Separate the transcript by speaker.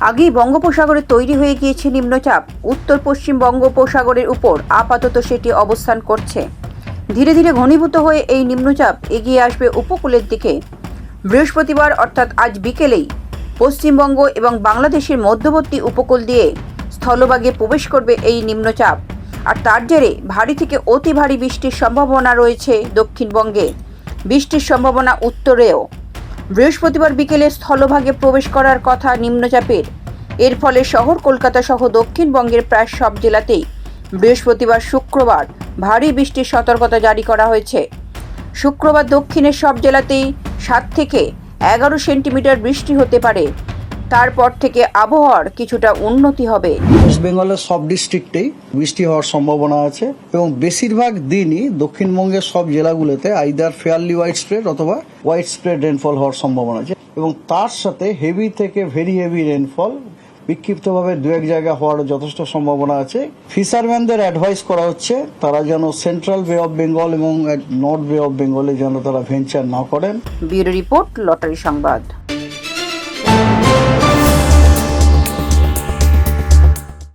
Speaker 1: আগেই বঙ্গোপসাগরে তৈরি হয়ে গিয়েছে নিম্নচাপ। উত্তর পশ্চিম বঙ্গোপসাগরের উপর আপাতত সেটি অবস্থান করছে। ধীরে ধীরে ঘনীভূত হয়ে এই নিম্নচাপ এগিয়ে আসবে উপকূলের দিকে। বৃহস্পতিবার অর্থাৎ আজ বিকেলেই পশ্চিমবঙ্গ এবং বাংলাদেশের মধ্যবর্তী উপকূল দিয়ে স্থলভাগে প্রবেশ করবে এই নিম্নচাপ। আর তার জেরে ভারী থেকে অতি ভারী বৃষ্টির সম্ভাবনা রয়েছে দক্ষিণবঙ্গে। বৃষ্টির সম্ভাবনা উত্তরেও। বৃহস্পতিবার বিকেলে স্থলভাগে প্রবেশ করার কথা নিম্নচাপের। এর ফলে শহর কলকাতা সহ দক্ষিণবঙ্গের প্রায় সব জেলাতেই বৃহস্পতিবার শুক্রবার ভারী বৃষ্টির সতর্কতা জারি করা হয়েছে। শুক্রবার দক্ষিণের সব জেলাতেই 7 থেকে 11 সেন্টিমিটার বৃষ্টি হতে পারে। তারপর থেকে আবহাওয়ার কিছুটা উন্নতি হবে।
Speaker 2: ওয়েস্ট বেঙ্গলের সব ডিস্ট্রিক্টেই বৃষ্টি হওয়ার সম্ভাবনা আছে এবং বেশিরভাগ দিনই দক্ষিণবঙ্গের সব জেলাগুলোতে আইদার ফেয়ারলি ওয়াইড স্প্রেড অথবা ওয়াইড স্প্রেড রেনফল হওয়ার সম্ভাবনা আছে এবং তার সাথে হেভি থেকে ভেরি হেভি রেনফল বিক্ষিপ্তভাবে দু এক জায়গা হওয়ার যথেষ্ট সম্ভাবনা আছে। ফিশারম্যানদের অ্যাডভাইস করা হচ্ছে তারা যেন সেন্ট্রাল বে অফ বেঙ্গল এবং নর্থ বে অফ বেঙ্গলে যেন তারা ভেঞ্চার না করেন।
Speaker 1: ব্যুরো রিপোর্ট, লটারি সংবাদ।